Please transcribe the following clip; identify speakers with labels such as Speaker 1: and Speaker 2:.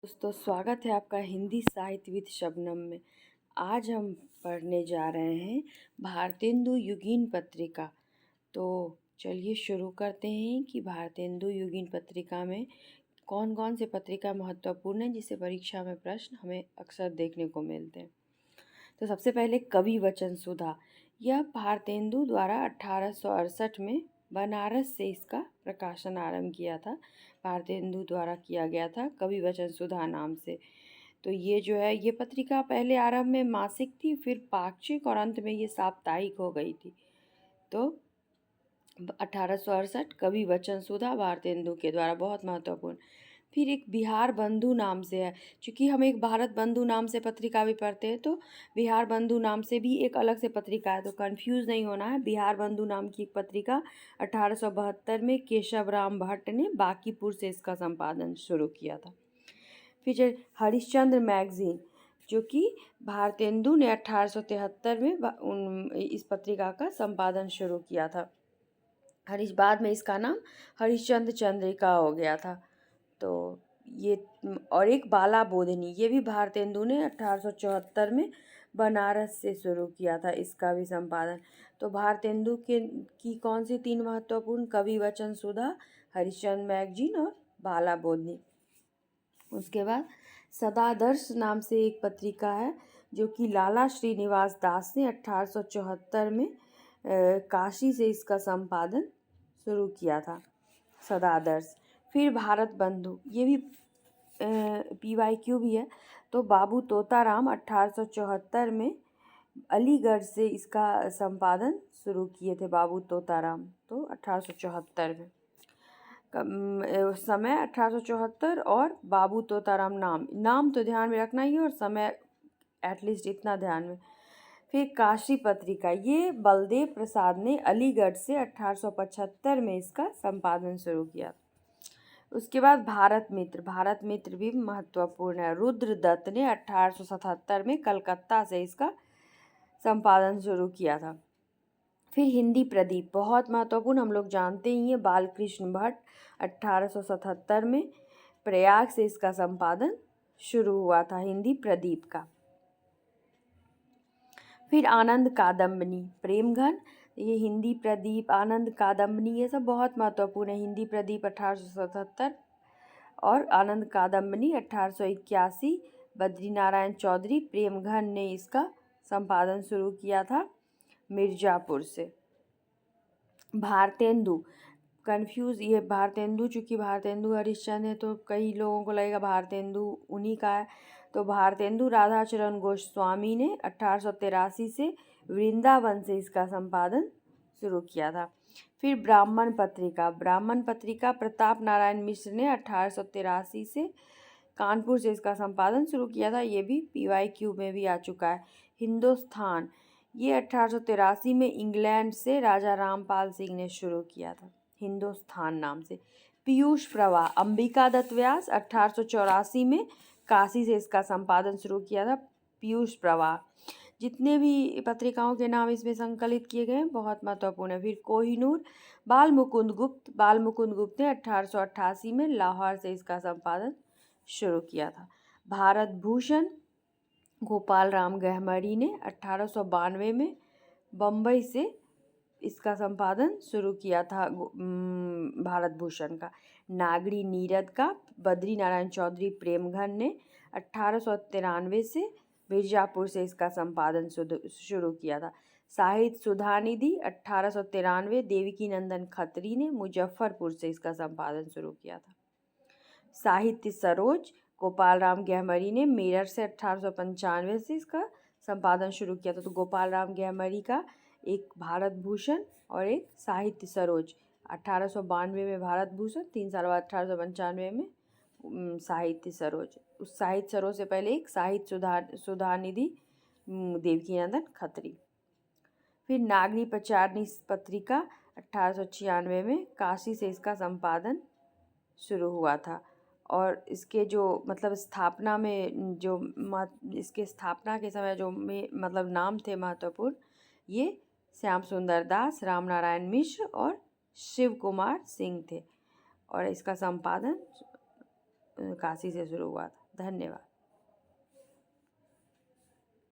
Speaker 1: दोस्तों, स्वागत है आपका हिंदी साहित्य विद शबनम में। आज हम पढ़ने जा रहे हैं भारतेंदु युगीन पत्रिका। तो चलिए शुरू करते हैं कि भारतेंदु युगीन पत्रिका में कौन कौन से पत्रिका महत्वपूर्ण है जिसे परीक्षा में प्रश्न हमें अक्सर देखने को मिलते हैं। तो सबसे पहले कवि वचन सुधा। यह भारतेंदु द्वारा 1868 में बनारस से इसका प्रकाशन आरंभ किया था। भारतेंदु द्वारा किया गया था कवि वचन सुधा नाम से। तो ये जो है ये पत्रिका पहले आरंभ में मासिक थी, फिर पाक्षिक और अंत में ये साप्ताहिक हो गई थी। तो 1868 कवि वचन सुधा भारतेंदु के द्वारा बहुत महत्वपूर्ण। फिर एक बिहार बंधु नाम से है, क्योंकि हम एक भारत बंधु नाम से पत्रिका भी पढ़ते हैं, तो बिहार बंधु नाम से भी एक अलग से पत्रिका है, तो कंफ्यूज नहीं होना है। बिहार बंधु नाम की एक पत्रिका 1872 में केशव राम भट्ट ने बांकीपुर से इसका संपादन शुरू किया था। फिर हरिश्चंद्र मैगजीन, जो कि भारतेंदु ने 1873 में इस पत्रिका का संपादन शुरू किया था। बाद में इसका नाम हरिश्चंद्र चंद्रिका हो गया था। तो ये और एक बाला बोधनी, ये भी भारतेंदु ने 1874 में बनारस से शुरू किया था, इसका भी संपादन। तो भारतेंदु की कौन सी तीन महत्वपूर्ण, कवि वचन सुधा, हरिश्चंद्र मैगजीन और बाला बोधनी। उसके बाद सदादर्श नाम से एक पत्रिका है, जो कि लाला श्रीनिवास दास ने 1874 में काशी से इसका संपादन शुरू किया था, सदादर्श। फिर भारत बंधु, ये भी PYQ भी है। तो बाबू तोताराम 1874 में अलीगढ़ से इसका संपादन शुरू किए थे बाबू तोताराम, तो 1874 में। समय 1874 और बाबू तोताराम नाम तो ध्यान में रखना ही है, और समय एटलीस्ट इतना ध्यान में। फिर काशी पत्रिका, ये बलदेव प्रसाद ने अलीगढ़ से 1875 में इसका संपादन शुरू किया। उसके बाद भारत मित्र भी महत्वपूर्ण है। रुद्रदत्त ने 1877 में कलकत्ता से इसका संपादन शुरू किया था। फिर हिंदी प्रदीप, बहुत महत्वपूर्ण, हम लोग जानते ही हैं, बालकृष्ण भट्ट 1877 में प्रयाग से इसका संपादन शुरू हुआ था, हिंदी प्रदीप का। फिर आनंद कादम्बनी, प्रेमघन, ये हिंदी प्रदीप, आनंद कादम्बनी, ये सब बहुत महत्वपूर्ण है। हिंदी प्रदीप 1877 और आनंद कादम्बनी 1881। बद्रीनारायण चौधरी प्रेमघन ने इसका संपादन शुरू किया था मिर्जापुर से। भारतेंदु, कंफ्यूज, ये भारतेंदु, चूँकि भारतेंदु हरिश्चंद्र है तो कई लोगों को लगेगा भारतेंदु उन्हीं का है। तो भारतेंदु राधाचरण गोस्वामी ने 1883 से वृंदावन से इसका संपादन शुरू किया था। फिर ब्राह्मण पत्रिका प्रताप नारायण मिश्र ने 1883 से कानपुर से इसका संपादन शुरू किया था, ये भी PYQ में भी आ चुका है। हिंदुस्तान, ये 1883 में इंग्लैंड से राजा रामपाल सिंह ने शुरू किया था, हिंदुस्तान नाम से। पीयूष प्रवाह, अंबिका दत्त व्यास 1884 में काशी से इसका संपादन शुरू किया था, पीयूष प्रवाह। जितने भी पत्रिकाओं के नाम इसमें संकलित किए गए हैं बहुत महत्वपूर्ण है। फिर कोहिनूर, बाल मुकुंद गुप्त ने 1888 में लाहौर से इसका संपादन शुरू किया था। भारत भूषण, गोपाल राम गहमरी ने 1892 में बम्बई से इसका संपादन शुरू किया था, भारत भूषण का। नागरी नीरद का बद्री नारायण चौधरी प्रेमघन ने 1893 से मिर्जापुर से इसका संपादन शुरू किया था। साहित्य सुधानिधि 1893 देवकी नंदन खत्री ने मुजफ्फरपुर से इसका संपादन शुरू किया था। साहित्य सरोज, गोपाल राम गहमरी ने मेरठ से 1895 से इसका संपादन शुरू किया था। तो गोपाल राम गहमरी का एक भारत भूषण और एक साहित्य सरोज, 1892 में भारत भूषण, 3 साल बाद 1895 में साहित्य सरोज। उस साहित्य सरोज से पहले एक साहित्य सुधानिधि देवकीनंदन खत्री। फिर नागरी प्रचारणी पत्रिका 1896 में काशी से इसका संपादन शुरू हुआ था, और इसके जो मतलब स्थापना में जो इसके स्थापना के समय जो मतलब नाम थे महत्वपूर्ण, ये श्याम सुंदर दास, राम नारायण मिश्र और शिव कुमार सिंह थे, और इसका संपादन काशी से शुरू हुआ था। धन्यवाद।